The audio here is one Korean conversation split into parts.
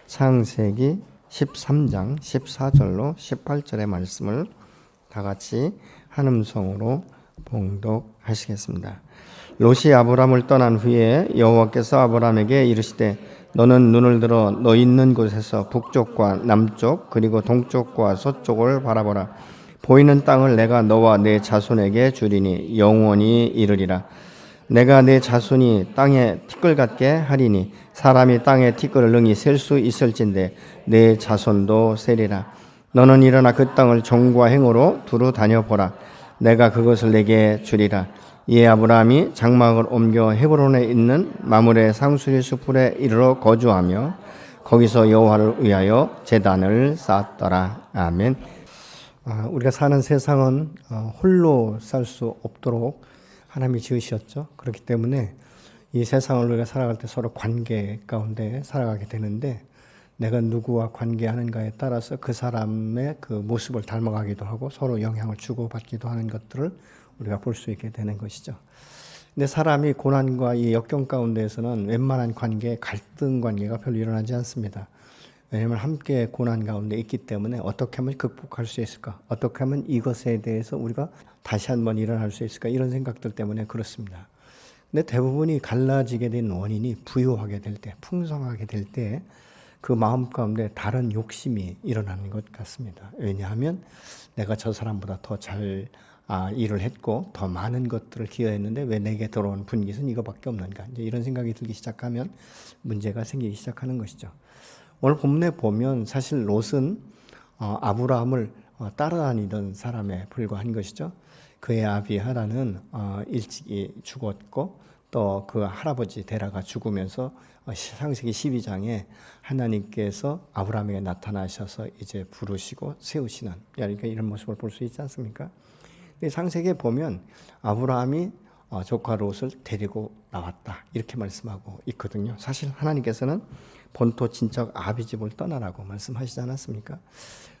창세기 13장 14절로 18절의 말씀을 다 같이 한 음성으로 봉독하시겠습니다. 롯이 아브람을 떠난 후에 여호와께서 아브람에게 이르시되 너는 눈을 들어 너 있는 곳에서 북쪽과 남쪽 그리고 동쪽과 서쪽을 바라보라. 보이는 땅을 내가 너와 내 자손에게 주리니 영원히 이르리라. 내가 내 자손이 땅에 티끌 같게 하리니 사람이 땅에 티끌을 능히 셀 수 있을진데 내 자손도 세리라. 너는 일어나 그 땅을 정과 행으로 두루 다녀보라. 내가 그것을 내게 주리라. 이에 아브라함이 장막을 옮겨 헤브론에 있는 마므레 상수리 숲에 이르러 거주하며 거기서 여호와를 위하여 제단을 쌓았더라. 아멘. 우리가 사는 세상은 홀로 살 수 없도록 하나님이 지으셨죠. 그렇기 때문에 이 세상을 우리가 살아갈 때 서로 관계 가운데 살아가게 되는데 내가 누구와 관계하는가에 따라서 그 사람의 그 모습을 닮아가기도 하고 서로 영향을 주고받기도 하는 것들을 우리가 볼 수 있게 되는 것이죠. 근데 사람이 고난과 이 역경 가운데에서는 웬만한 관계, 갈등 관계가 별로 일어나지 않습니다. 왜냐하면 함께 고난 가운데 있기 때문에 어떻게 하면 극복할 수 있을까? 어떻게 하면 이것에 대해서 우리가 다시 한번 일어날 수 있을까? 이런 생각들 때문에 그렇습니다. 근데 대부분이 갈라지게 된 원인이 부유하게 될 때, 풍성하게 될 때 그 마음 가운데 다른 욕심이 일어나는 것 같습니다. 왜냐하면 내가 저 사람보다 더 잘 일을 했고 더 많은 것들을 기여했는데 왜 내게 들어온 분깃은 이거밖에 없는가? 이제 이런 생각이 들기 시작하면 문제가 생기기 시작하는 것이죠. 오늘 본문에 보면 사실 롯은 아브라함을 따라다니던 사람에 불과한 것이죠. 그의 아비 하란은 일찍이 죽었고 또 그 할아버지 데라가 죽으면서 창세기 12장에 하나님께서 아브라함에게 나타나셔서 이제 부르시고 세우시는 그러니까 이런 모습을 볼 수 있지 않습니까? 창세기에 보면 아브라함이 조카 롯을 데리고 나왔다 이렇게 말씀하고 있거든요. 사실 하나님께서는 본토 친척 아비 집을 떠나라고 말씀하시지 않았습니까?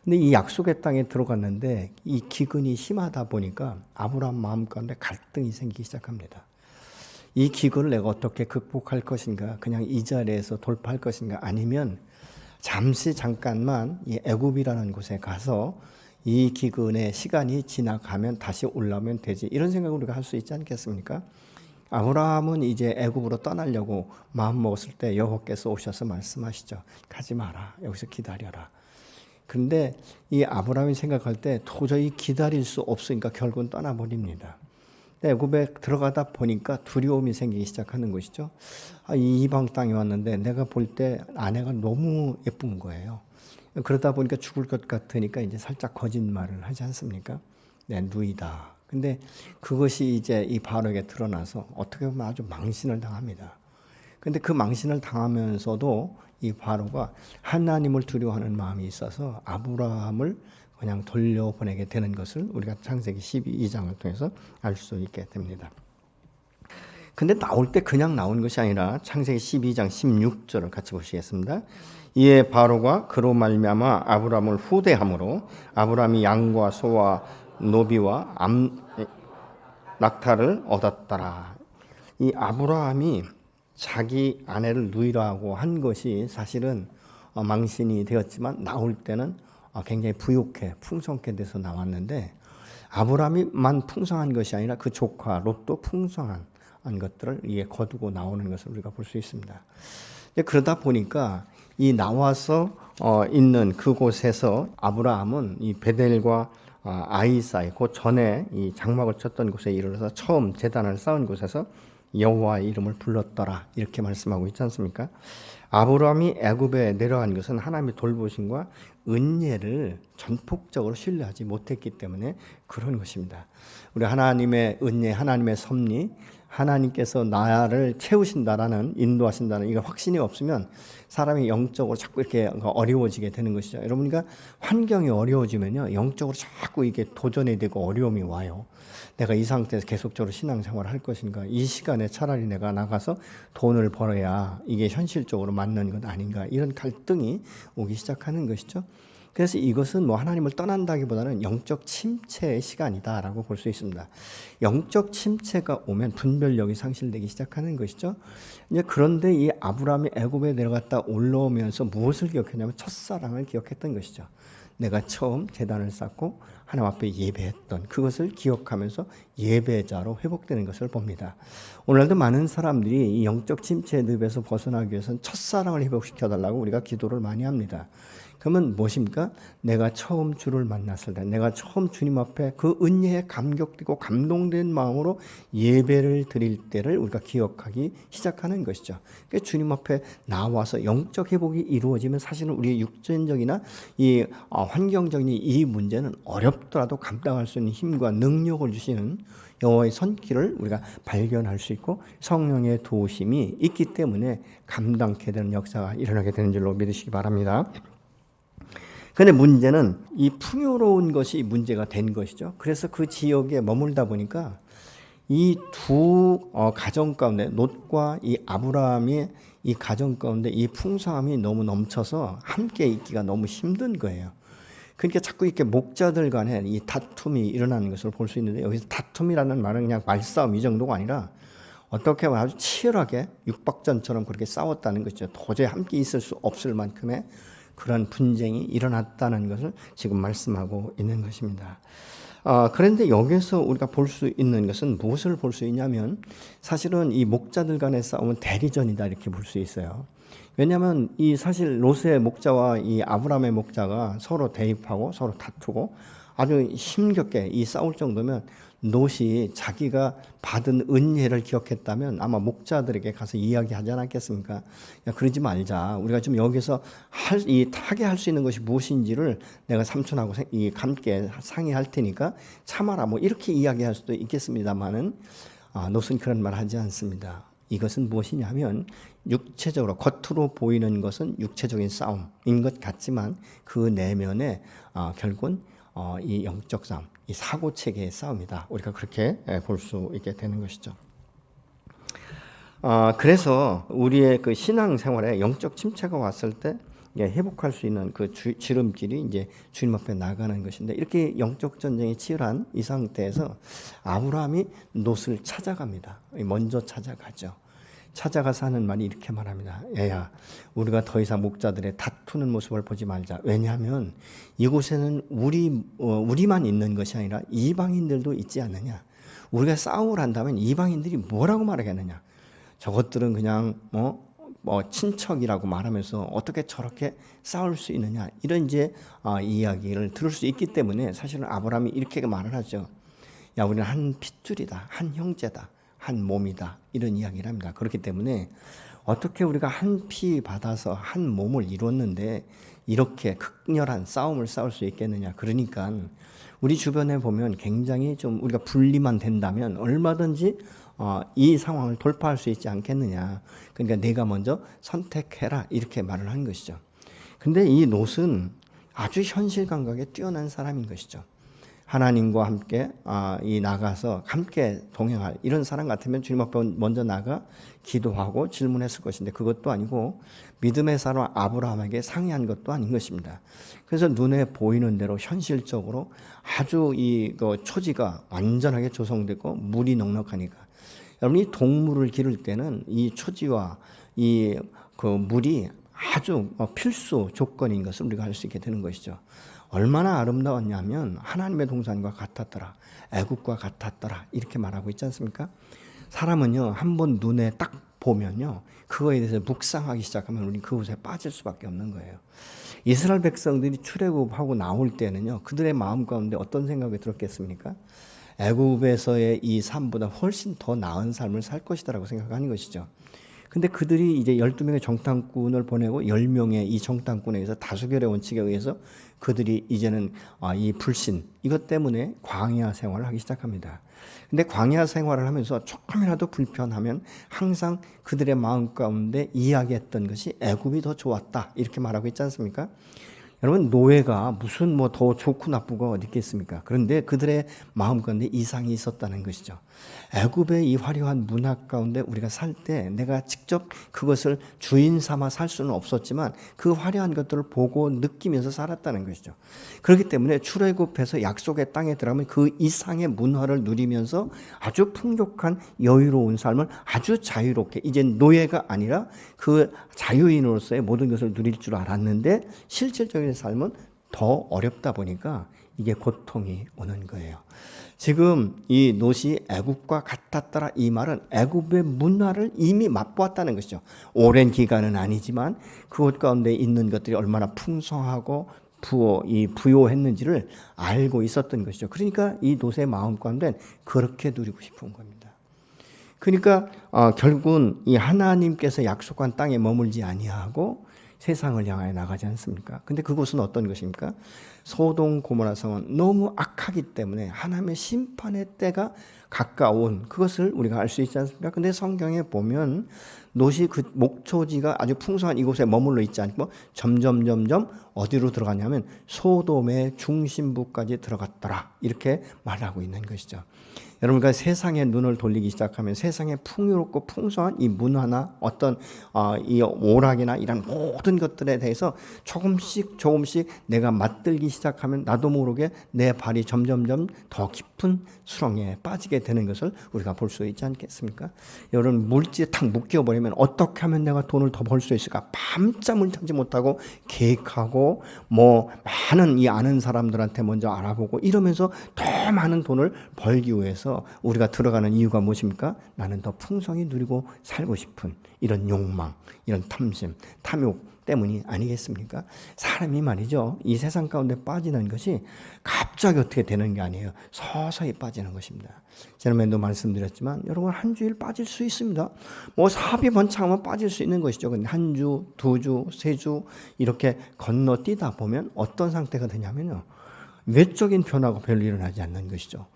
근데 이 약속의 땅에 들어갔는데 이 기근이 심하다 보니까 아브라함 마음 가운데 갈등이 생기기 시작합니다. 이 기근을 내가 어떻게 극복할 것인가? 그냥 이 자리에서 돌파할 것인가? 아니면 잠깐만 이 애굽이라는 곳에 가서 이 기근의 시간이 지나가면 다시 올라오면 되지. 이런 생각을 우리가 할 수 있지 않겠습니까? 아브라함은 이제 애굽으로 떠나려고 마음 먹었을 때 여호와께서 오셔서 말씀하시죠. 가지 마라. 여기서 기다려라. 그런데 이 아브라함이 생각할 때 도저히 기다릴 수 없으니까 결국은 떠나버립니다. 애굽에 들어가다 보니까 두려움이 생기기 시작하는 것이죠. 이 이방 땅에 왔는데 내가 볼 때 아내가 너무 예쁜 거예요. 그러다 보니까 죽을 것 같으니까 이제 살짝 거짓말을 하지 않습니까? 내 누이다. 근데 그것이 이제 이 바로에게 드러나서 어떻게 보면 아주 망신을 당합니다. 근데 그 망신을 당하면서도 이 바로가 하나님을 두려워하는 마음이 있어서 아브라함을 그냥 돌려보내게 되는 것을 우리가 창세기 12장을 통해서 알 수 있게 됩니다. 근데 나올 때 그냥 나온 것이 아니라 창세기 12장 16절을 같이 보시겠습니다. 이에 바로가 그로 말미암아 아브라함을 후대함으로 아브라함이 양과 소와 노비와 낙타를 얻었더라. 이 아브라함이 자기 아내를 누이라고 한 것이 사실은 망신이 되었지만 나올 때는 굉장히 부유하게 풍성하게 돼서 나왔는데 아브라함이만 풍성한 것이 아니라 그 조카 롯도 풍성한 것들을 이게 거두고 나오는 것을 우리가 볼 수 있습니다. 그러다 보니까 이 나와서 있는 그곳에서 아브라함은 이 베델과 아이 사이 그 전에 이 장막을 쳤던 곳에 이르러서 처음 제단을 쌓은 곳에서 여호와의 이름을 불렀더라 이렇게 말씀하고 있지 않습니까? 아브라함이 애굽에 내려간 것은 하나님의 돌보심과 은혜를 전폭적으로 신뢰하지 못했기 때문에 그런 것입니다. 우리 하나님의 은혜, 하나님의 섭리, 하나님께서 나를 채우신다라는 인도하신다는 이거 확신이 없으면 사람이 영적으로 자꾸 이렇게 어려워지게 되는 것이죠. 여러분, 그러니까 환경이 어려워지면요 영적으로 자꾸 이게 도전이 되고 어려움이 와요. 내가 이 상태에서 계속적으로 신앙생활을 할 것인가? 이 시간에 차라리 내가 나가서 돈을 벌어야 이게 현실적으로 맞는 것 아닌가? 이런 갈등이 오기 시작하는 것이죠. 그래서 이것은 뭐 하나님을 떠난다기보다는 영적 침체의 시간이다라고 볼 수 있습니다. 영적 침체가 오면 분별력이 상실되기 시작하는 것이죠. 이제 그런데 이 아브라함이 애굽에 내려갔다 올라오면서 무엇을 기억했냐면 첫사랑을 기억했던 것이죠. 내가 처음 제단을 쌓고 하나님 앞에 예배했던 그것을 기억하면서 예배자로 회복되는 것을 봅니다. 오늘도 많은 사람들이 이 영적 침체의 늪에서 벗어나기 위해서는 첫사랑을 회복시켜달라고 우리가 기도를 많이 합니다. 그러면 무엇입니까? 내가 처음 주를 만났을 때, 내가 처음 주님 앞에 그 은혜에 감격되고 감동된 마음으로 예배를 드릴 때를 우리가 기억하기 시작하는 것이죠. 그러니까 주님 앞에 나와서 영적 회복이 이루어지면 사실은 우리의 육신적이나 이 환경적인 이 문제는 어렵더라도 감당할 수 있는 힘과 능력을 주시는 여호와의 손길을 우리가 발견할 수 있고 성령의 도우심이 있기 때문에 감당케 되는 역사가 일어나게 되는 줄로 믿으시기 바랍니다. 그런데 문제는 이 풍요로운 것이 문제가 된 것이죠. 그래서 그 지역에 머물다 보니까 이 두 가정 가운데 롯과 이 아브라함의 이 가정 가운데 이 풍성함이 너무 넘쳐서 함께 있기가 너무 힘든 거예요. 그러니까 자꾸 이렇게 목자들 간에 이 다툼이 일어나는 것을 볼 수 있는데, 여기서 다툼이라는 말은 그냥 말싸움 이 정도가 아니라 어떻게 보면 아주 치열하게 육박전처럼 그렇게 싸웠다는 것이죠. 도저히 함께 있을 수 없을 만큼의 그런 분쟁이 일어났다는 것을 지금 말씀하고 있는 것입니다. 그런데 여기서 우리가 볼 수 있는 것은 무엇을 볼 수 있냐면, 사실은 이 목자들 간의 싸움은 대리전이다 이렇게 볼 수 있어요. 왜냐하면 이 사실 롯의 목자와 이 아브라함의 목자가 서로 대립하고 서로 다투고 아주 힘겹게 이 싸울 정도면 롯이 자기가 받은 은혜를 기억했다면 아마 목자들에게 가서 이야기하지 않았겠습니까? 야, 그러지 말자. 우리가 좀 여기서 하게 할 수 있는 것이 무엇인지를 내가 삼촌하고 함께 상의할 테니까 참아라. 뭐 이렇게 이야기할 수도 있겠습니다만은 롯은 그런 말 하지 않습니다. 이것은 무엇이냐면 육체적으로 겉으로 보이는 것은 육체적인 싸움인 것 같지만 그 내면에 결국은 이 영적 싸움, 이 사고 체계의 싸움이다. 우리가 그렇게 볼 수 있게 되는 것이죠. 그래서 우리의 그 신앙 생활에 영적 침체가 왔을 때 회복할 수 있는 그 지름길이 이제 주님 앞에 나가는 것인데, 이렇게 영적 전쟁이 치열한 이 상태에서 아브라함이 롯을 찾아갑니다. 먼저 찾아가죠. 찾아가서 하는 말이 이렇게 말합니다. 얘야, 우리가 더 이상 목자들의 다투는 모습을 보지 말자. 왜냐하면 이곳에는 우리만 있는 것이 아니라 이방인들도 있지 않느냐. 우리가 싸움을 한다면 이방인들이 뭐라고 말하겠느냐. 저것들은 그냥 친척이라고 말하면서 어떻게 저렇게 싸울 수 있느냐. 이런 이제 이야기를 들을 수 있기 때문에 사실은 아브라함이 이렇게 말을 하죠. 야, 우리는 한 핏줄이다. 한 형제다. 한 몸이다. 이런 이야기를 합니다. 그렇기 때문에 어떻게 우리가 한 피 받아서 한 몸을 이뤘는데 이렇게 극렬한 싸움을 싸울 수 있겠느냐. 그러니까 우리 주변에 보면 굉장히 좀 우리가 분리만 된다면 얼마든지 이 상황을 돌파할 수 있지 않겠느냐. 그러니까 내가 먼저 선택해라. 이렇게 말을 한 것이죠. 근데 이 롯은 아주 현실 감각에 뛰어난 사람인 것이죠. 하나님과 함께 나가서 함께 동행할 이런 사람 같으면 주님 앞에 먼저 나가 기도하고 질문했을 것인데, 그것도 아니고 믿음의 사람 아브라함에게 상의한 것도 아닌 것입니다. 그래서 눈에 보이는 대로 현실적으로 아주 초지가 완전하게 조성되고 물이 넉넉하니까, 여러분 이 동물을 기를 때는 이 초지와 그 물이 아주 필수 조건인 것을 우리가 알 수 있게 되는 것이죠. 얼마나 아름다웠냐면 하나님의 동산과 같았더라, 애국과 같았더라 이렇게 말하고 있지 않습니까? 사람은요 한번 눈에 딱 보면요 그거에 대해서 묵상하기 시작하면 우리는 그곳에 빠질 수밖에 없는 거예요. 이스라엘 백성들이 출애굽하고 나올 때는요 그들의 마음 가운데 어떤 생각이 들었겠습니까? 애굽에서의 이 삶보다 훨씬 더 나은 삶을 살 것이다라고 생각하는 것이죠. 근데 그들이 이제 12명의 정탐꾼을 보내고 10명의 이 정탐꾼에 의해서 다수결의 원칙에 의해서 그들이 이제는 이 불신 이것 때문에 광야 생활을 하기 시작합니다. 근데 광야 생활을 하면서 조금이라도 불편하면 항상 그들의 마음 가운데 이야기했던 것이 애굽이 더 좋았다 이렇게 말하고 있지 않습니까? 여러분 노예가 무슨 뭐 더 좋고 나쁘고 어디 있겠습니까? 그런데 그들의 마음 가운데 이상이 있었다는 것이죠. 애굽의 이 화려한 문화 가운데 우리가 살 때 내가 직접 그것을 주인 삼아 살 수는 없었지만 그 화려한 것들을 보고 느끼면서 살았다는 것이죠. 그렇기 때문에 출애굽해서 약속의 땅에 들어가면 그 이상의 문화를 누리면서 아주 풍족한 여유로운 삶을 아주 자유롭게, 이제 노예가 아니라 그 자유인으로서의 모든 것을 누릴 줄 알았는데 실질적인 삶은 더 어렵다 보니까 이게 고통이 오는 거예요. 지금 이 롯이 애굽과 같았더라, 이 말은 애굽의 문화를 이미 맛보았다는 것이죠. 오랜 기간은 아니지만 그곳 가운데 있는 것들이 얼마나 풍성하고 부요했는지를 알고 있었던 것이죠. 그러니까 이 롯의 마음 가운데 그렇게 누리고 싶은 겁니다. 그러니까 결국은 이 하나님께서 약속한 땅에 머물지 아니하고 세상을 향하여 나가지 않습니까? 근데 그곳은 어떤 것입니까? 소돔 고모라 성은 너무 악하기 때문에 하나님의 심판의 때가 가까운 그것을 우리가 알 수 있지 않습니까? 근데 성경에 보면 롯이 그 목초지가 아주 풍성한 이곳에 머물러 있지 않고 점점 어디로 들어가냐면 소돔의 중심부까지 들어갔더라, 이렇게 말하고 있는 것이죠. 여러분과 세상의 눈을 돌리기 시작하면 세상의 풍요롭고 풍성한 이 문화나 어떤 이 오락이나 이런 모든 것들에 대해서 조금씩 내가 맛들기 시작하면 나도 모르게 내 발이 점점 더 깊은 수렁에 빠지게 되는 것을 우리가 볼 수 있지 않겠습니까? 여러분, 물질에 탁 묶여버리면 어떻게 하면 내가 돈을 더 벌 수 있을까? 밤잠을 자지 못하고 계획하고 뭐 많은 이 아는 사람들한테 먼저 알아보고 이러면서 더 많은 돈을 벌기 위해서 우리가 들어가는 이유가 무엇입니까? 나는 더 풍성히 누리고 살고 싶은 이런 욕망, 이런 탐심, 탐욕 때문이 아니겠습니까? 사람이 말이죠, 이 세상 가운데 빠지는 것이 갑자기 어떻게 되는 게 아니에요. 서서히 빠지는 것입니다. 지난번에도 말씀드렸지만 여러분, 한 주일 빠질 수 있습니다. 뭐 사비 번창하면 빠질 수 있는 것이죠. 근데 한 주, 두 주, 세 주 이렇게 건너뛰다 보면 어떤 상태가 되냐면요, 외적인 변화가 별로 일어나지 않는 것이죠.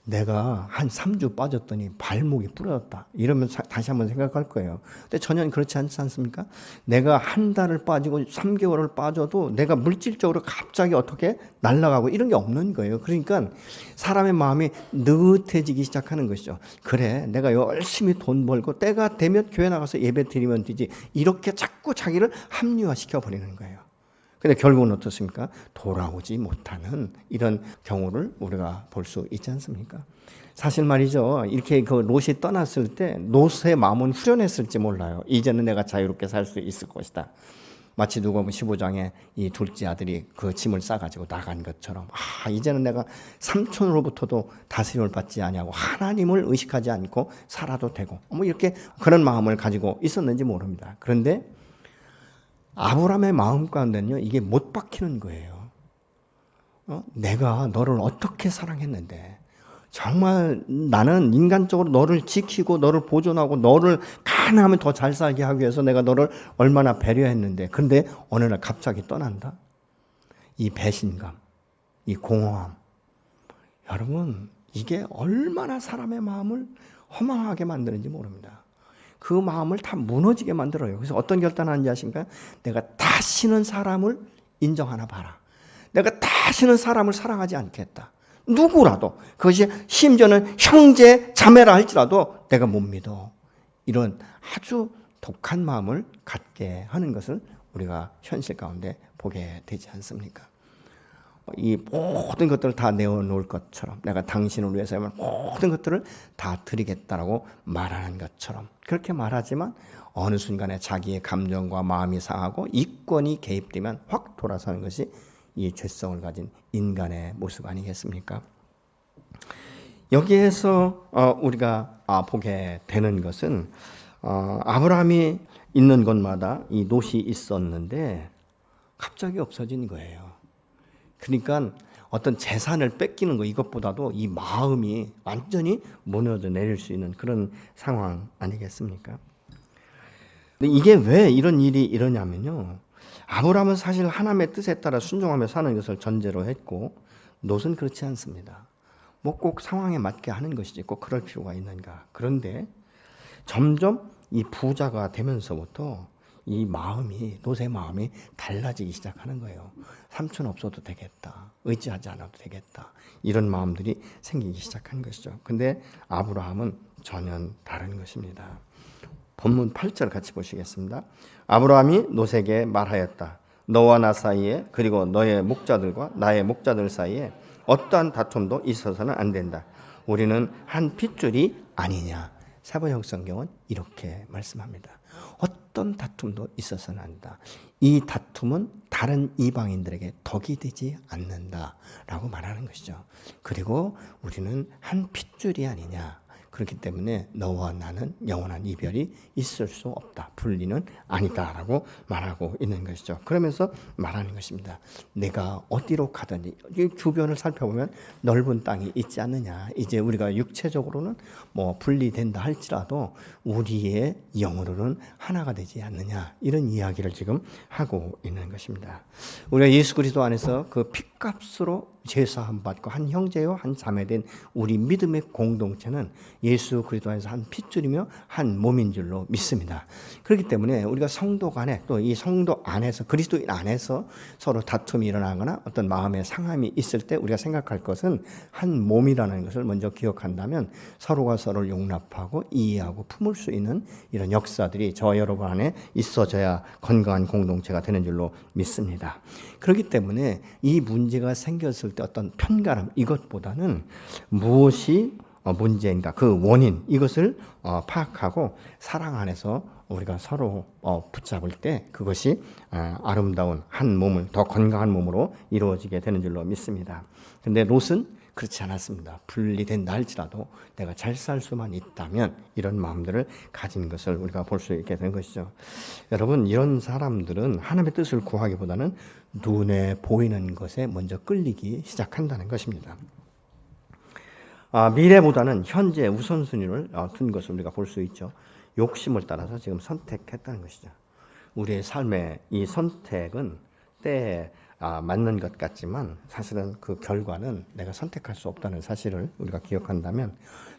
내가 한 3주 빠졌더니 발목이 부러졌다, 이러면 다시 한번 생각할 거예요. 근데 전혀 그렇지 않지 않습니까? 내가 한 달을 빠지고 3개월을 빠져도 내가 물질적으로 갑자기 어떻게 날아가고 이런 게 없는 거예요. 그러니까 사람의 마음이 느긋해지기 시작하는 것이죠. 그래, 내가 열심히 돈 벌고 때가 되면 교회 나가서 예배 드리면 되지, 이렇게 자꾸 자기를 합리화시켜 버리는 거예요. 근데 결국은 어떻습니까? 돌아오지 못하는 이런 경우를 우리가 볼 수 있지 않습니까? 사실 말이죠, 이렇게 그 롯이 떠났을 때 롯의 마음은 후련했을지 몰라요. 이제는 내가 자유롭게 살 수 있을 것이다. 마치 누가복음 15장에 이 둘째 아들이 그 짐을 싸가지고 나간 것처럼, 이제는 내가 삼촌으로부터도 다스림을 받지 아니하고 하나님을 의식하지 않고 살아도 되고, 뭐 이렇게 그런 마음을 가지고 있었는지 모릅니다. 그런데 아브라함의 마음 가운데는요, 이게 못 박히는 거예요. 내가 너를 어떻게 사랑했는데, 정말 나는 인간적으로 너를 지키고 너를 보존하고 너를 가능하면 더 잘 살게 하기 위해서 내가 너를 얼마나 배려했는데, 그런데 어느 날 갑자기 떠난다? 이 배신감, 이 공허함, 여러분, 이게 얼마나 사람의 마음을 허망하게 만드는지 모릅니다. 그 마음을 다 무너지게 만들어요. 그래서 어떤 결단하는지 아십니까? 내가 다시는 사람을 인정하나 봐라. 내가 다시는 사람을 사랑하지 않겠다. 누구라도, 그것이 심지어는 형제, 자매라 할지라도 내가 못 믿어. 이런 아주 독한 마음을 갖게 하는 것을 우리가 현실 가운데 보게 되지 않습니까? 이 모든 것들을 다 내어놓을 것처럼, 내가 당신을 위해서 모든 것들을 다 드리겠다라고 말하는 것처럼 그렇게 말하지만 어느 순간에 자기의 감정과 마음이 상하고 이권이 개입되면 확 돌아서는 것이 이 죄성을 가진 인간의 모습 아니겠습니까? 여기에서 우리가 보게 되는 것은 아브라함이 있는 곳마다 이 롯이 있었는데 갑자기 없어진 거예요. 그러니까 어떤 재산을 뺏기는 거, 이것보다도 이 마음이 완전히 무너져 내릴 수 있는 그런 상황 아니겠습니까? 근데 이게 왜 이런 일이 일어나냐면요, 아브라함은 사실 하나님의 뜻에 따라 순종하며 사는 것을 전제로 했고 롯은 그렇지 않습니다. 뭐 꼭 상황에 맞게 하는 것이지 꼭 그럴 필요가 있는가. 그런데 점점 이 부자가 되면서부터 이 마음이, 롯의 마음이 달라지기 시작하는 거예요. 삼촌 없어도 되겠다. 의지하지 않아도 되겠다. 이런 마음들이 생기기 시작한 것이죠. 근데 아브라함은 전혀 다른 것입니다. 본문 8절 같이 보시겠습니다. 아브라함이 롯에게 말하였다. 너와 나 사이에 그리고 너의 목자들과 나의 목자들 사이에 어떠한 다툼도 있어서는 안 된다. 우리는 한 핏줄이 아니냐. 사번역 성경은 이렇게 말씀합니다. 어떤 다툼도 있어서는 안 된다. 이 다툼은 다른 이방인들에게 덕이 되지 않는다라고 말하는 것이죠. 그리고 우리는 한 핏줄이 아니냐. 그렇기 때문에 너와 나는 영원한 이별이 있을 수 없다. 분리는 아니다라고 말하고 있는 것이죠. 그러면서 말하는 것입니다. 내가 어디로 가든지 이 주변을 살펴보면 넓은 땅이 있지 않느냐. 이제 우리가 육체적으로는 뭐 분리된다 할지라도 우리의 영으로는 하나가 되지 않느냐. 이런 이야기를 지금 하고 있는 것입니다. 우리가 예수 그리스도 안에서 그 핏값으로 제사함 받고 한 형제요 한 자매된 우리 믿음의 공동체는 예수 그리스도 안에서 한 핏줄이며 한 몸인 줄로 믿습니다. 그렇기 때문에 우리가 성도 간에 또 이 성도 안에서 그리스도인 안에서 서로 다툼이 일어나거나 어떤 마음의 상함이 있을 때 우리가 생각할 것은 한 몸이라는 것을 먼저 기억한다면 서로가 서로를 용납하고 이해하고 품을 수 있는 이런 역사들이 저와 여러분 안에 있어져야 건강한 공동체가 되는 줄로 믿습니다. 그렇기 때문에 이 문제가 생겼을 때 어떤 편가름 이것보다는 무엇이 문제인가 그 원인 이것을 파악하고 사랑 안에서 우리가 서로 붙잡을 때 그것이 아름다운 한 몸을 더 건강한 몸으로 이루어지게 되는 줄로 믿습니다. 그런데 롯은 그렇지 않았습니다. 분리된다 할지라도 내가 잘 살 수만 있다면 이런 마음들을 가진 것을 우리가 볼 수 있게 된 것이죠. 여러분 이런 사람들은 하나님의 뜻을 구하기보다는 눈에 보이는 것에 먼저 끌리기 시작한다는 것입니다. 미래보다는 현재 우선순위를 둔 것을 우리가 볼 수 있죠. 욕심을 따라서 지금 선택했다는 것이죠. 우리의 삶의 이 선택은 때에 맞는 것 같지만 사실은 그 결과는 내가 선택할 수 없다는 사실을 우리가 기억한다면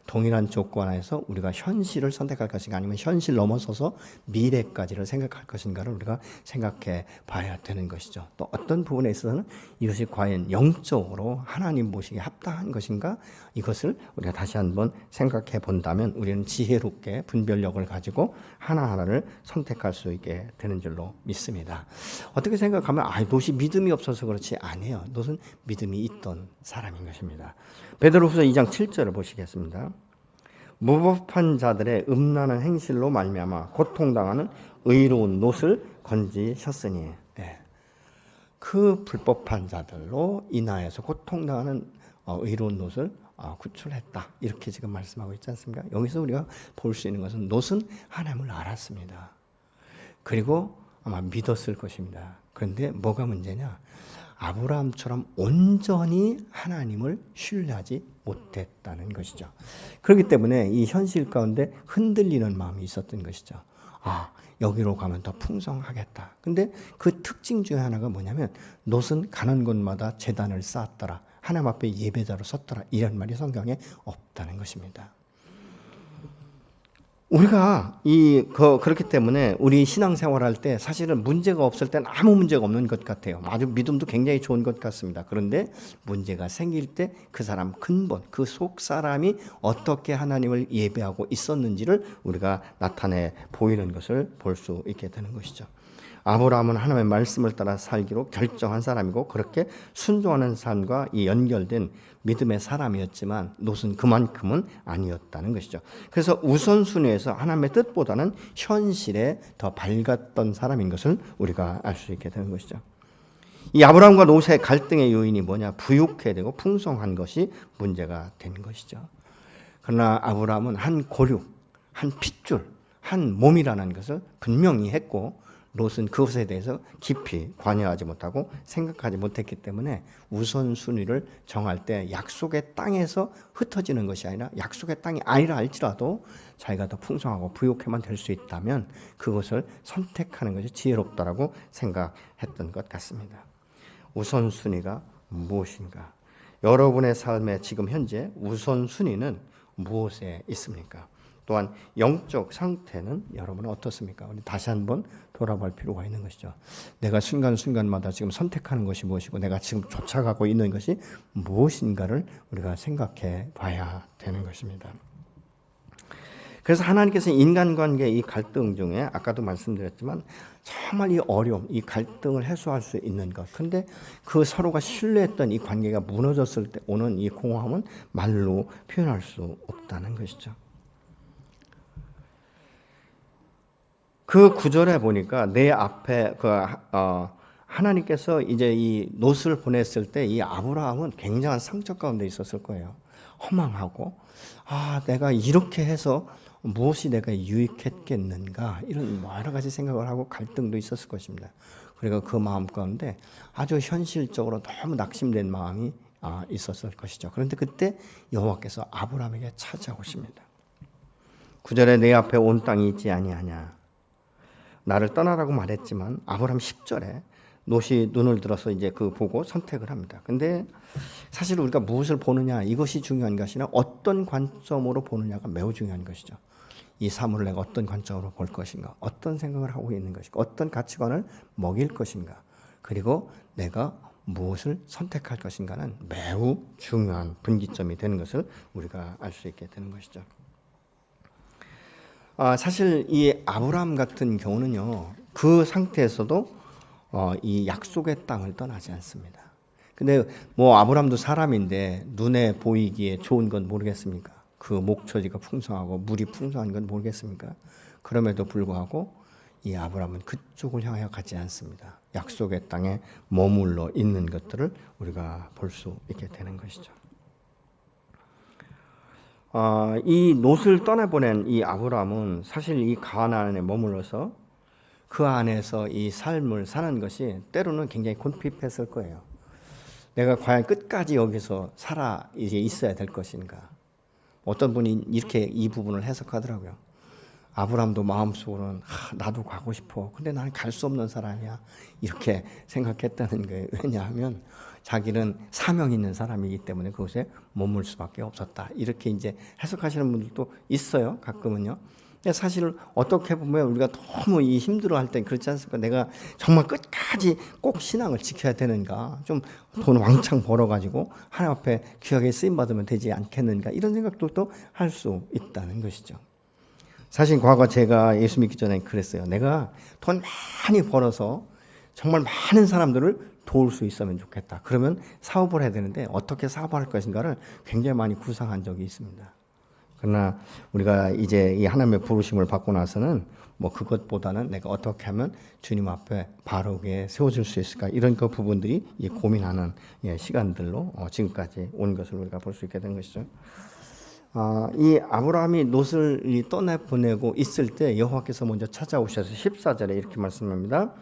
동일한 조건 하에서 우리가 현실을 선택할 것인가 아니면 현실 넘어서서 미래까지를 생각할 것인가를 우리가 생각해 봐야 되는 것이죠. 또 어떤 부분에 있어서는 이것이 과연 영적으로 하나님 보시기에 합당한 것인가 이것을 우리가 다시 한번 생각해 본다면 우리는 지혜롭게 분별력을 가지고 하나하나를 선택할 수 있게 되는 줄로 믿습니다. 어떻게 생각하면 롯이 믿음이 없어서 그렇지 아니에요. 롯은 믿음이 있던 사람인 것입니다. 베드로후서 2장 7절을 보시겠습니다. 무법한 자들의 음란한 행실로 말미암아 고통당하는 의로운 롯을 건지셨으니 그 불법한 자들로 인하여서 고통당하는 의로운 롯을 구출했다. 이렇게 지금 말씀하고 있지 않습니까? 여기서 우리가 볼 수 있는 것은 롯은 하나님을 알았습니다. 그리고 아마 믿었을 것입니다. 그런데 뭐가 문제냐? 아브라함처럼 온전히 하나님을 신뢰하지 못했다는 것이죠. 그렇기 때문에 이 현실 가운데 흔들리는 마음이 있었던 것이죠. 여기로 가면 더 풍성하겠다. 근데 그 특징 중에 하나가 뭐냐면 롯은 가는 곳마다 제단을 쌓았더라. 하나님 앞에 예배자로 섰더라. 이런 말이 성경에 없다는 것입니다. 우리가 그렇기 때문에 우리 신앙생활할 때 사실은 문제가 없을 때는 아무 문제가 없는 것 같아요. 아주 믿음도 굉장히 좋은 것 같습니다. 그런데 문제가 생길 때 그 사람 근본, 그 속 사람이 어떻게 하나님을 예배하고 있었는지를 우리가 나타내 보이는 것을 볼 수 있게 되는 것이죠. 아브라함은 하나님의 말씀을 따라 살기로 결정한 사람이고 그렇게 순종하는 삶과 이 연결된 믿음의 사람이었지만 롯은 그만큼은 아니었다는 것이죠. 그래서 우선순위에서 하나님의 뜻보다는 현실에 더 밝았던 사람인 것을 우리가 알 수 있게 되는 것이죠. 이 아브라함과 롯의 갈등의 요인이 뭐냐? 부유해야 되고 풍성한 것이 문제가 된 것이죠. 그러나 아브라함은 한 고륙, 한 핏줄, 한 몸이라는 것을 분명히 했고 롯은 그것에 대해서 깊이 관여하지 못하고 생각하지 못했기 때문에 우선순위를 정할 때 약속의 땅에서 흩어지는 것이 아니라 약속의 땅이 아니라 할지라도 자기가 더 풍성하고 부유하게만 될 수 있다면 그것을 선택하는 것이 지혜롭다라고 생각했던 것 같습니다. 우선순위가 무엇인가? 여러분의 삶에 지금 현재 우선순위는 무엇에 있습니까? 또한 영적 상태는 여러분은 어떻습니까? 우리 다시 한번 돌아볼 필요가 있는 것이죠. 내가 순간순간마다 지금 선택하는 것이 무엇이고 내가 지금 쫓아가고 있는 것이 무엇인가를 우리가 생각해 봐야 되는 것입니다. 그래서 하나님께서 인간관계의 이 갈등 중에 아까도 말씀드렸지만 정말 이 어려움, 이 갈등을 해소할 수 있는 것. 근데 그 서로가 신뢰했던 이 관계가 무너졌을 때 오는 이 공허함은 말로 표현할 수 없다는 것이죠. 그 구절에 보니까 내 앞에 하나님께서 이제 이 롯을 보냈을 때 이 아브라함은 굉장한 상처 가운데 있었을 거예요. 허망하고 내가 이렇게 해서 무엇이 내가 유익했겠는가 이런 여러 가지 생각을 하고 갈등도 있었을 것입니다. 그리고 그 마음 가운데 아주 현실적으로 너무 낙심된 마음이 있었을 것이죠. 그런데 그때 여호와께서 아브라함에게 찾아오십니다. 9절에 내 앞에 온 땅이 있지 아니하냐. 나를 떠나라고 말했지만 아브라함 10절에 롯이 눈을 들어서 이제 그 보고 선택을 합니다. 근데 사실 우리가 무엇을 보느냐 이것이 중요한 것이 아니라 어떤 관점으로 보느냐가 매우 중요한 것이죠. 이 사물을 내가 어떤 관점으로 볼 것인가, 어떤 생각을 하고 있는 것인가, 어떤 가치관을 먹일 것인가, 그리고 내가 무엇을 선택할 것인가는 매우 중요한 분기점이 되는 것을 우리가 알 수 있게 되는 것이죠. 사실 이 아브라함 같은 경우는요, 그 상태에서도 이 약속의 땅을 떠나지 않습니다. 근데 뭐 아브라함도 사람인데 눈에 보이기에 좋은 건 모르겠습니까? 그 목초지가 풍성하고 물이 풍성한 건 모르겠습니까? 그럼에도 불구하고 이 아브라함은 그쪽을 향하여 가지 않습니다. 약속의 땅에 머물러 있는 것들을 우리가 볼 수 있게 되는 것이죠. 이 롯을 떠나보낸 이 아브라함은 사실 이 가나안에 머물러서 그 안에서 이 삶을 사는 것이 때로는 굉장히 곤핍했을 거예요. 내가 과연 끝까지 여기서 살아 이제 있어야 될 것인가? 어떤 분이 이렇게 이 부분을 해석하더라고요. 아브라함도 마음속으로는 나도 가고 싶어. 근데 나는 갈 수 없는 사람이야. 이렇게 생각했다는 거예요. 왜냐하면 자기는 사명 있는 사람이기 때문에 그곳에 머물 수밖에 없었다. 이렇게 이제 해석하시는 분들도 있어요. 가끔은요. 근데 사실 어떻게 보면 우리가 너무 이 힘들어할 때 그렇지 않습니까? 내가 정말 끝까지 꼭 신앙을 지켜야 되는가? 좀 돈 왕창 벌어가지고 하나님 앞에 귀하게 쓰임 받으면 되지 않겠는가? 이런 생각들도 할 수 있다는 것이죠. 사실 과거 제가 예수 믿기 전에 그랬어요. 내가 돈 많이 벌어서 정말 많은 사람들을 도울 수 있으면 좋겠다. 그러면 사업을 해야 되는데 어떻게 사업을 할 것인가를 굉장히 많이 구상한 적이 있습니다. 그러나 우리가 이제 이 하나님의 부르심을 받고 나서는 뭐 그것보다는 내가 어떻게 하면 주님 앞에 바르게 세워질 수 있을까 이런 그 부분들이 고민하는 시간들로 지금까지 온 것을 우리가 볼 수 있게 된 것이죠. 이 아브라함이 롯을 떠나보내고 있을 때 여호와께서 먼저 찾아오셔서 14절에 이렇게 말씀합니다.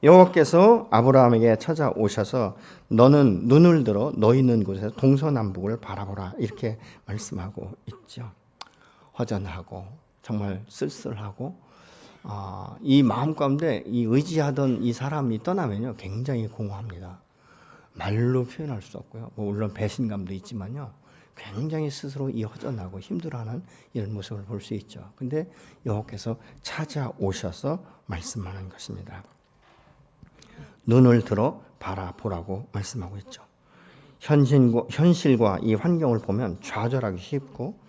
여호와께서 아브라함에게 찾아오셔서 너는 눈을 들어 너 있는 곳에서 동서남북을 바라보라 이렇게 말씀하고 있죠. 허전하고 정말 쓸쓸하고 이 마음 가운데 이 의지하던 이 사람이 떠나면요 굉장히 공허합니다. 말로 표현할 수 없고요. 물론 배신감도 있지만요. 굉장히 스스로 이 허전하고 힘들어하는 이런 모습을 볼 수 있죠. 근데 여호와께서 찾아오셔서 말씀하는 것입니다. 눈을 들어 바라보라고 말씀하고 있죠. 현실과 이 환경을 보면 좌절하기 쉽고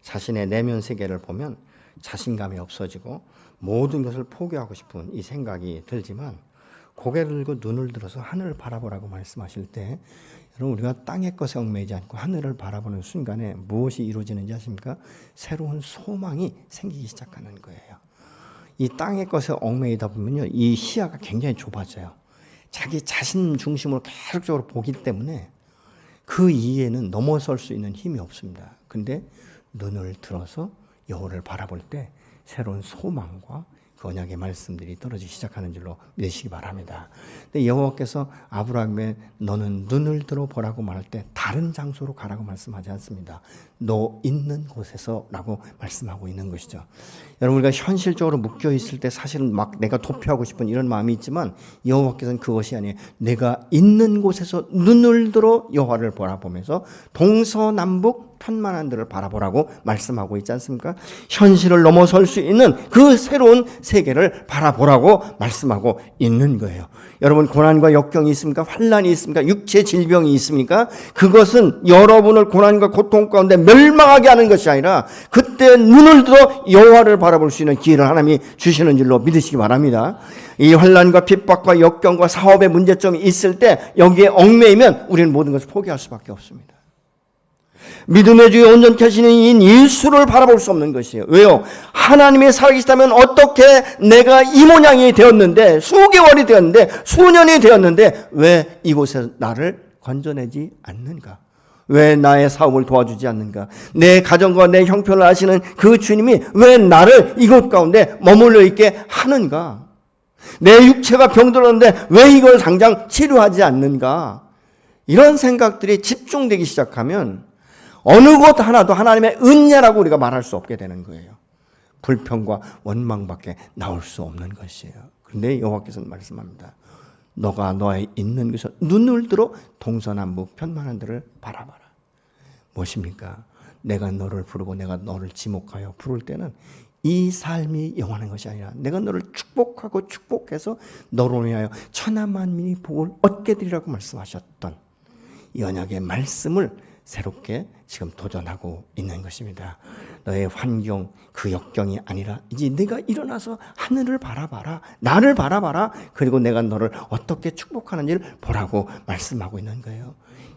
자신의 내면 세계를 보면 자신감이 없어지고 모든 것을 포기하고 싶은 이 생각이 들지만 고개를 들고 눈을 들어서 하늘을 바라보라고 말씀하실 때 여러분 우리가 땅의 것에 얽매이지 않고 하늘을 바라보는 순간에 무엇이 이루어지는지 아십니까? 새로운 소망이 생기기 시작하는 거예요. 이 땅의 것에 얽매이다 보면요 이 시야가 굉장히 좁아져요. 자기 자신 중심으로 계속적으로 보기 때문에 그 이해는 넘어설 수 있는 힘이 없습니다. 근데 눈을 들어서 여호와를 바라볼 때 새로운 소망과 그 언약의 말씀들이 떨어지기 시작하는 줄로 믿으시기 바랍니다. 근데 여호와께서 아브라함에 너는 눈을 들어 보라고 말할 때 다른 장소로 가라고 말씀하지 않습니다. 너 있는 곳에서 라고 말씀하고 있는 것이죠. 여러분, 우리가 현실적으로 묶여 있을 때 사실은 막 내가 도피하고 싶은 이런 마음이 있지만 여호와께서는 그것이 아니에요. 내가 있는 곳에서 눈을 들어 여호와를 바라보면서 동서남북 편만한들을 바라보라고 말씀하고 있지 않습니까? 현실을 넘어설 수 있는 그 새로운 세계를 바라보라고 말씀하고 있는 거예요. 여러분, 고난과 역경이 있습니까? 환난이 있습니까? 육체 질병이 있습니까? 그것은 여러분을 고난과 고통 가운데 멸망하게 하는 것이 아니라 그때 눈을 들어 여호와를 바라볼 수 있는 기회를 하나님이 주시는 줄로 믿으시기 바랍니다. 이 환난과 핍박과 역경과 사업의 문제점이 있을 때 여기에 얽매이면 우리는 모든 것을 포기할 수밖에 없습니다. 믿음의 주에 온전케 하시는 이 예수를 바라볼 수 없는 것이에요. 왜요? 하나님이 살아계시다면 어떻게 내가 이 모양이 되었는데 수개월이 되었는데 수년이 되었는데 왜 이곳에서 나를 건져내지 않는가? 왜 나의 사업을 도와주지 않는가? 내 가정과 내 형편을 아시는 그 주님이 왜 나를 이곳 가운데 머물러 있게 하는가? 내 육체가 병들었는데 왜 이걸 당장 치료하지 않는가? 이런 생각들이 집중되기 시작하면 어느 것 하나도 하나님의 은혜라고 우리가 말할 수 없게 되는 거예요. 불평과 원망밖에 나올 수 없는 것이에요. 그런데 여호와께서는 말씀합니다. 너가 너의 있는 곳에서 눈을 들어 동서남북 편만한 데를 바라봐라. 무엇입니까? 내가 너를 부르고 내가 너를 지목하여 부를 때는 이 삶이 영원한 것이 아니라 내가 너를 축복하고 축복해서 너로 인하여 천하만민이 복을 얻게 되리라고 말씀하셨던 이 언약의 말씀을 새롭게 지금 도전하고 있는 것입니다. 너의 환경, 그 역경이 아니라 이제 네가 일어나서 하늘을 바라봐라. 나를 바라봐라. 그리고 내가 너를 어떻게 축복하는지를 보라고 말씀하고 있는 거예요.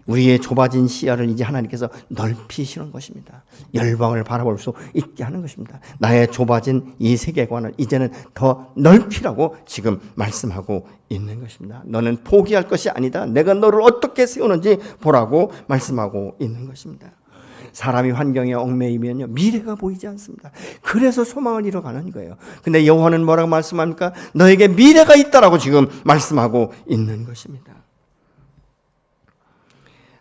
우리의 좁아진 시야를 이제 하나님께서 넓히시는 것입니다. 열방을 바라볼 수 있게 하는 것입니다. 나의 좁아진 이 세계관을 이제는 더 넓히라고 지금 말씀하고 있는 것입니다. 너는 포기할 것이 아니다. 내가 너를 어떻게 세우는지 보라고 말씀하고 있는 것입니다. 사람이 환경에 얽매이면요 미래가 보이지 않습니다. 그래서 소망을 잃어가는 거예요. 근데 여호와는 뭐라고 말씀합니까? 너에게 미래가 있다라고 지금 말씀하고 있는 것입니다.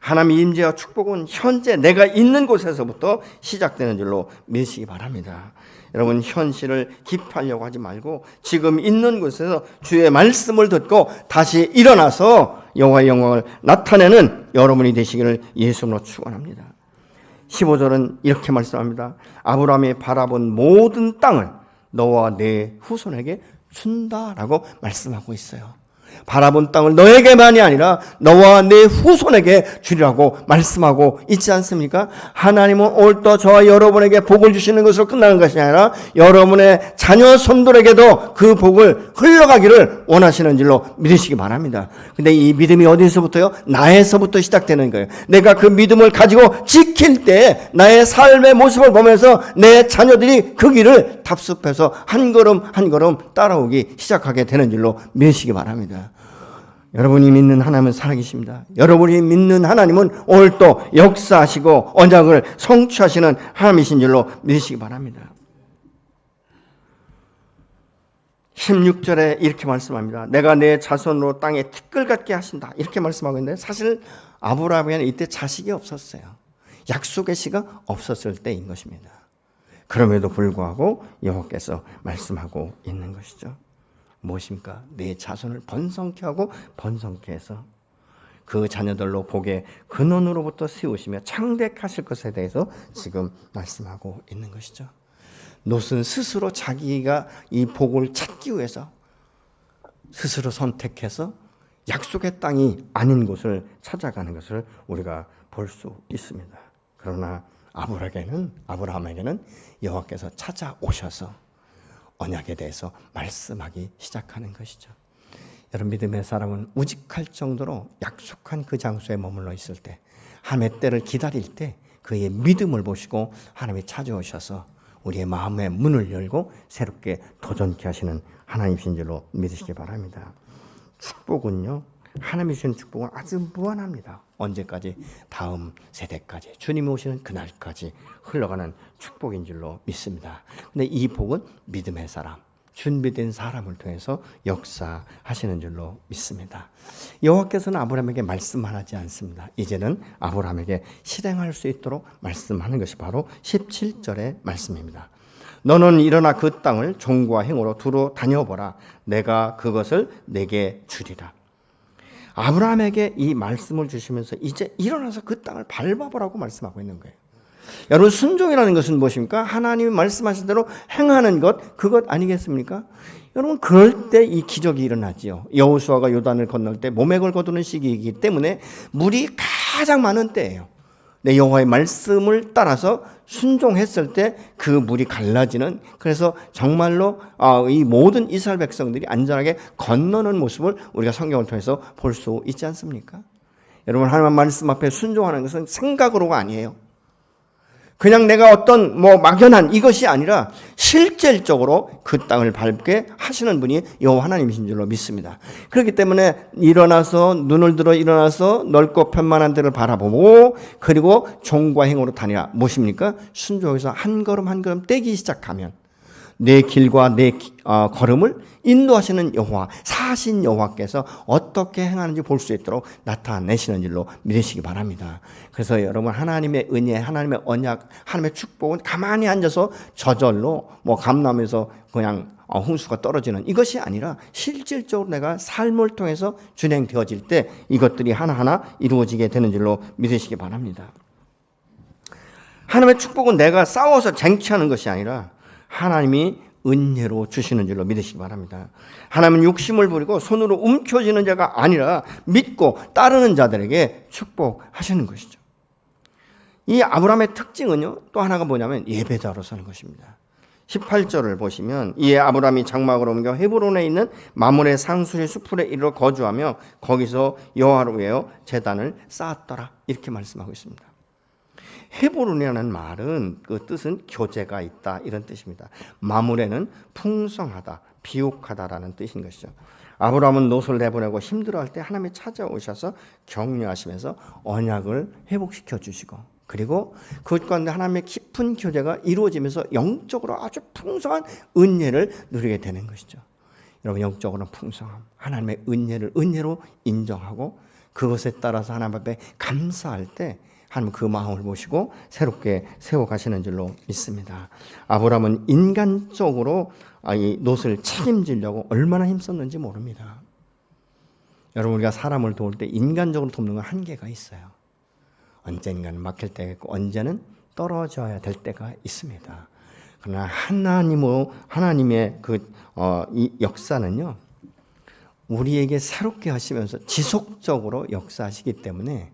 하나님의 임재와 축복은 현재 내가 있는 곳에서부터 시작되는 줄로 믿으시기 바랍니다. 여러분, 현실을 기피하려고 하지 말고 지금 있는 곳에서 주의 말씀을 듣고 다시 일어나서 여호와의 영광을 나타내는 여러분이 되시기를 예수님으로 축원합니다. 15절은 이렇게 말씀합니다. 아브라함이 바라본 모든 땅을 너와 내 후손에게 준다라고 말씀하고 있어요. 바라본 땅을 너에게만이 아니라 너와 내 후손에게 주리라고 말씀하고 있지 않습니까? 하나님은 오늘도 저와 여러분에게 복을 주시는 것으로 끝나는 것이 아니라 여러분의 자녀 손들에게도 그 복을 흘러가기를 원하시는 줄로 믿으시기 바랍니다. 근데 이 믿음이 어디서부터요? 나에서부터 시작되는 거예요. 내가 그 믿음을 가지고 지킬 때 나의 삶의 모습을 보면서 내 자녀들이 그 길을 답습해서 한 걸음 한 걸음 따라오기 시작하게 되는 줄로 믿으시기 바랍니다. 여러분이 믿는 하나님은 살아계십니다. 여러분이 믿는 하나님은 오늘 또 역사하시고 언약을 성취하시는 하나님이신 줄로 믿으시기 바랍니다. 16절에 이렇게 말씀합니다. 내가 내 자손으로 땅에 티끌 같게 하신다. 이렇게 말씀하고 있는데 사실 아브라함에게는 이때 자식이 없었어요. 약속의 씨가 없었을 때인 것입니다. 그럼에도 불구하고 여호와께서 말씀하고 있는 것이죠. 무엇입니까? 내 자손을 번성케 하고 번성케 해서 그 자녀들로 복의 근원으로부터 세우시며 창대하실 것에 대해서 지금 말씀하고 있는 것이죠. 롯은 스스로 자기가 이 복을 찾기 위해서 스스로 선택해서 약속의 땅이 아닌 곳을 찾아가는 것을 우리가 볼 수 있습니다. 그러나 아브라함에게는 여호와께서 찾아오셔서 언약에 대해서 말씀하기 시작하는 것이죠. 여러분, 믿음의 사람은 우직할 정도로 약속한 그 장소에 머물러 있을 때 하나님의 때를 기다릴 때 그의 믿음을 보시고 하나님이 찾아오셔서 우리의 마음의 문을 열고 새롭게 도전케 하시는 하나님이신 줄로 믿으시기 바랍니다. 축복은요, 하나님이 주시는 축복은 아주 무한합니다. 언제까지? 다음 세대까지, 주님이 오시는 그날까지 흘러가는 축복인 줄로 믿습니다. 근데 이 복은 믿음의 사람, 준비된 사람을 통해서 역사하시는 줄로 믿습니다. 여호와께서는 아브라함에게 말씀하지 않습니다. 이제는 아브라함에게 실행할 수 있도록 말씀하는 것이 바로 17절의 말씀입니다. 너는 일어나 그 땅을 종과 행으로 두루 다녀보라. 내가 그것을 내게 주리라. 아브라함에게 이 말씀을 주시면서 이제 일어나서 그 땅을 밟아보라고 말씀하고 있는 거예요. 여러분, 순종이라는 것은 무엇입니까? 하나님이 말씀하신 대로 행하는 것, 그것 아니겠습니까? 여러분, 그럴 때 이 기적이 일어나지요. 여호수아가 요단을 건널 때 모맥을 거두는 시기이기 때문에 물이 가장 많은 때예요. 내 여호와의 말씀을 따라서 순종했을 때 그 물이 갈라지는, 그래서 정말로 이 모든 이스라엘 백성들이 안전하게 건너는 모습을 우리가 성경을 통해서 볼 수 있지 않습니까? 여러분, 하나님의 말씀 앞에 순종하는 것은 생각으로가 아니에요. 그냥 내가 어떤 막연한 이것이 아니라 실질적으로 그 땅을 밟게 하시는 분이 여호와 하나님이신 줄로 믿습니다. 그렇기 때문에 눈을 들어 일어나서 넓고 편만한 데를 바라보고, 그리고 종과 행으로 다니라. 무엇입니까? 순종해서 한 걸음 한 걸음 떼기 시작하면 내 길과 내 걸음을 인도하시는 여호와, 사신 여호와께서 어떻게 행하는지 볼 수 있도록 나타내시는 줄로 믿으시기 바랍니다. 그래서 여러분, 하나님의 은혜, 하나님의 언약, 하나님의 축복은 가만히 앉아서 저절로 감나무에서 그냥 홍수가 떨어지는 이것이 아니라 실질적으로 내가 삶을 통해서 진행되어질 때 이것들이 하나하나 이루어지게 되는 줄로 믿으시기 바랍니다. 하나님의 축복은 내가 싸워서 쟁취하는 것이 아니라 하나님이 은혜로 주시는 줄로 믿으시기 바랍니다. 하나님은 욕심을 부리고 손으로 움켜쥐는 자가 아니라 믿고 따르는 자들에게 축복하시는 것이죠. 이 아브라함의 특징은요, 또 하나가 뭐냐면 예배자로 사는 것입니다. 18절을 보시면, 이에 아브라함이 장막을 옮겨 헤브론에 있는 마므레 상수리 수풀에 이르러 거주하며 거기서 여호와를 위하여 제단을 쌓았더라. 이렇게 말씀하고 있습니다. 헤브론이라는 말은 그 뜻은 교제가 있다, 이런 뜻입니다. 마므레는 풍성하다, 비옥하다라는 뜻인 것이죠. 아브라함은 롯을 내보내고 힘들어할 때 하나님이 찾아오셔서 격려하시면서 언약을 회복시켜 주시고, 그리고 그것 가운데 하나님의 깊은 교제가 이루어지면서 영적으로 아주 풍성한 은혜를 누리게 되는 것이죠. 여러분, 영적으로는 풍성함, 하나님의 은혜로 인정하고 그것에 따라서 하나님 앞에 감사할 때 하나님 그 마음을 보시고 새롭게 세워가시는 줄로 믿습니다. 아브라함은 인간적으로 이 롯을 책임지려고 얼마나 힘썼는지 모릅니다. 여러분, 우리가 사람을 도울 때 인간적으로 돕는 건 한계가 있어요. 언젠가는 막힐 때가 있고 언제는 떨어져야 될 때가 있습니다. 그러나 하나님의 이 역사는요, 우리에게 새롭게 하시면서 지속적으로 역사하시기 때문에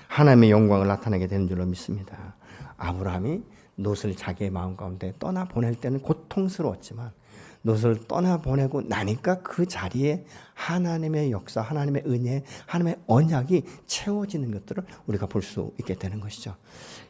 하나님의 영광을 나타내게 되는 줄로 믿습니다. 아브라함이 롯을 자기의 마음 가운데 떠나보낼 때는 고통스러웠지만 롯을 떠나보내고 나니까 그 자리에 하나님의 역사, 하나님의 은혜, 하나님의 언약이 채워지는 것들을 우리가 볼 수 있게 되는 것이죠.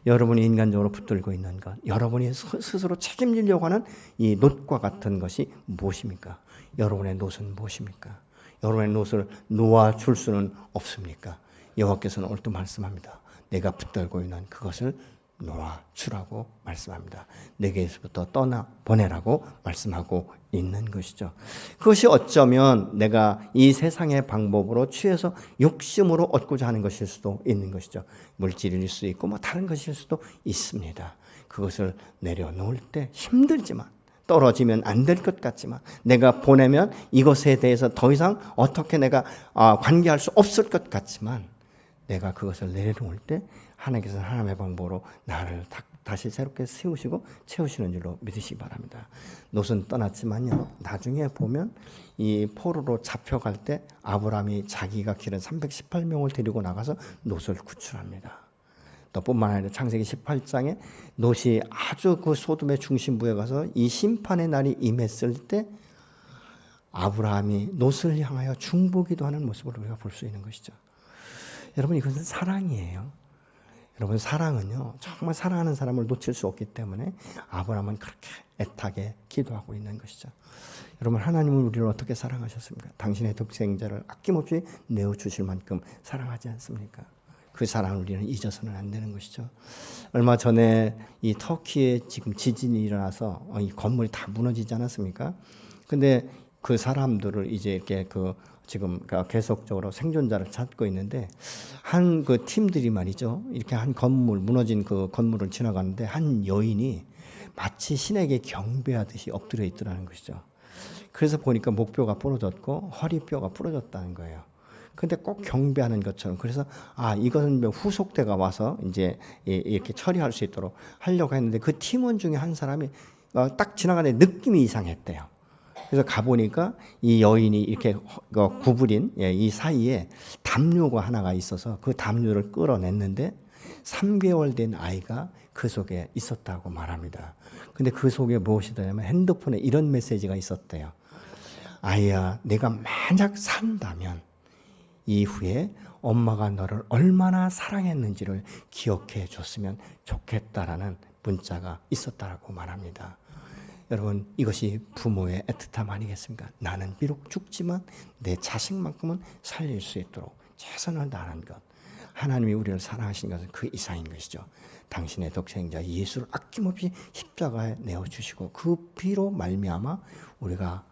여러분이 인간적으로 붙들고 있는 것, 여러분이 스스로 책임지려고 하는 이 롯과 같은 것이 무엇입니까? 여러분의 롯은 무엇입니까? 여러분의 롯을 놓아줄 수는 없습니까? 여호와께서는 오늘 또 말씀합니다. 내가 붙들고 있는 그것을 놓아주라고 말씀합니다. 내게서부터 떠나보내라고 말씀하고 있는 것이죠. 그것이 어쩌면 내가 이 세상의 방법으로 취해서 욕심으로 얻고자 하는 것일 수도 있는 것이죠. 물질일 수 있고 다른 것일 수도 있습니다. 그것을 내려놓을 때 힘들지만, 떨어지면 안 될 것 같지만, 내가 보내면 이것에 대해서 더 이상 어떻게 내가 관계할 수 없을 것 같지만, 내가 그것을 내려놓을 때 하나님께서는 하나님의 방법으로 나를 다시 새롭게 세우시고 채우시는 줄로 믿으시기 바랍니다. 롯은 떠났지만요, 나중에 보면 이 포로로 잡혀갈 때 아브라함이 자기가 기른 318명을 데리고 나가서 롯을 구출합니다. 또 뿐만 아니라 창세기 18장에 롯이 아주 그 소돔의 중심부에 가서 이 심판의 날이 임했을 때 아브라함이 롯을 향하여 중보기도 하는 모습을 우리가 볼 수 있는 것이죠. 여러분, 이것은 사랑이에요. 여러분, 사랑은요, 정말 사랑하는 사람을 놓칠 수 없기 때문에 아브라함은 그렇게 애타게 기도하고 있는 것이죠. 여러분, 하나님은 우리를 어떻게 사랑하셨습니까? 당신의 독생자를 아낌없이 내어주실 만큼 사랑하지 않습니까? 그 사랑을 우리는 잊어서는 안 되는 것이죠. 얼마 전에 이 터키에 지금 지진이 일어나서 이 건물이 다 무너지지 않았습니까? 근데 그 사람들을 이제 이렇게 지금 계속적으로 생존자를 찾고 있는데 한 그 팀들이 말이죠. 이렇게 한 무너진 그 건물을 지나가는데 한 여인이 마치 신에게 경배하듯이 엎드려 있더라는 것이죠. 그래서 보니까 목뼈가 부러졌고 허리뼈가 부러졌다는 거예요. 근데 꼭 경배하는 것처럼. 그래서 이것은 후속대가 와서 이제 이렇게 처리할 수 있도록 하려고 했는데 그 팀원 중에 한 사람이 딱 지나가는데 느낌이 이상했대요. 그래서 가보니까 이 여인이 이렇게 구부린 이 사이에 담요가 하나가 있어서 그 담요를 끌어냈는데 3개월 된 아이가 그 속에 있었다고 말합니다. 근데 그 속에 무엇이 되냐면 핸드폰에 이런 메시지가 있었대요. 아이야, 내가 만약 산다면 이후에 엄마가 너를 얼마나 사랑했는지를 기억해 줬으면 좋겠다라는 문자가 있었다라고 말합니다. 여러분, 이것이 부모의 애틋함 아니겠습니까? 나는 비록 죽지만 내 자식만큼은 살릴 수 있도록 최선을 다하는 것. 하나님이 우리를 사랑하시는 것은 그 이상인 것이죠. 당신의 독생자 예수를 아낌없이 십자가에 내어주시고 그 피로 말미암아 우리가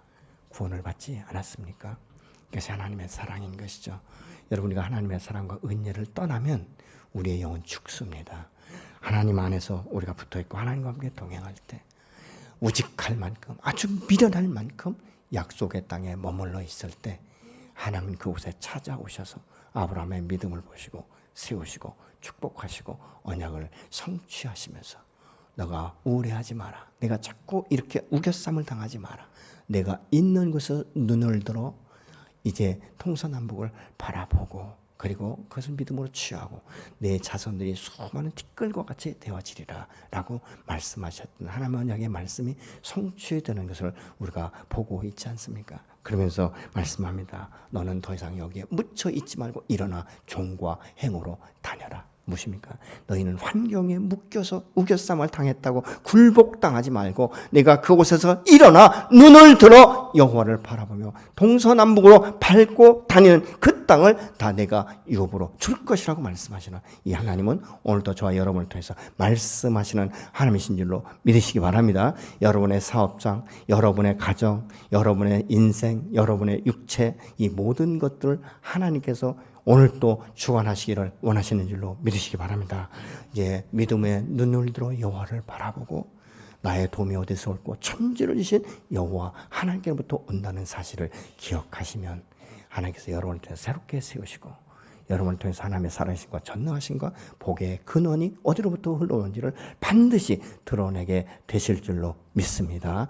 구원을 받지 않았습니까? 그것이 하나님의 사랑인 것이죠. 여러분, 우리가 하나님의 사랑과 은혜를 떠나면 우리의 영은 죽습니다. 하나님 안에서 우리가 붙어있고 하나님과 함께 동행할 때 우직할 만큼, 아주 미련할 만큼 약속의 땅에 머물러 있을 때 하나님은 그곳에 찾아오셔서 아브라함의 믿음을 보시고 세우시고 축복하시고 언약을 성취하시면서 너가 우울해하지 마라. 내가 자꾸 이렇게 우겨쌈을 당하지 마라. 내가 있는 곳에 눈을 들어 이제 동서남북을 바라보고 그리고 그것을 믿음으로 취하고 내 자손들이 수많은 티끌과 같이 되어지리라 라고 말씀하셨던 하나님의 언약의 말씀이 성취되는 것을 우리가 보고 있지 않습니까? 그러면서 말씀합니다. 너는 더 이상 여기에 묻혀 있지 말고 일어나 종과 행으로 다녀라. 무엇입니까? 너희는 환경에 묶여서 우겨쌈을 당했다고 굴복당하지 말고 내가 그곳에서 일어나 눈을 들어 여호와를 바라보며 동서남북으로 밟고 다니는 그 땅을 다 내가 유업으로 줄 것이라고 말씀하시는 이 하나님은 오늘도 저와 여러분을 통해서 말씀하시는 하나님이신 줄로 믿으시기 바랍니다. 여러분의 사업장, 여러분의 가정, 여러분의 인생, 여러분의 육체 이 모든 것들을 하나님께서 오늘 또 주관하시기를 원하시는 줄로 믿으시기 바랍니다. 이제 믿음의 눈을 들어 여호와를 바라보고 나의 도움이 어디서 올고 천지를 지신 여호와 하나님께로부터 온다는 사실을 기억하시면 하나님께서 여러분을 통해서 새롭게 세우시고 여러분을 통해서 하나님의 살아계심과 전능하심과 복의 근원이 어디로부터 흘러오는지를 반드시 드러내게 되실 줄로 믿습니다.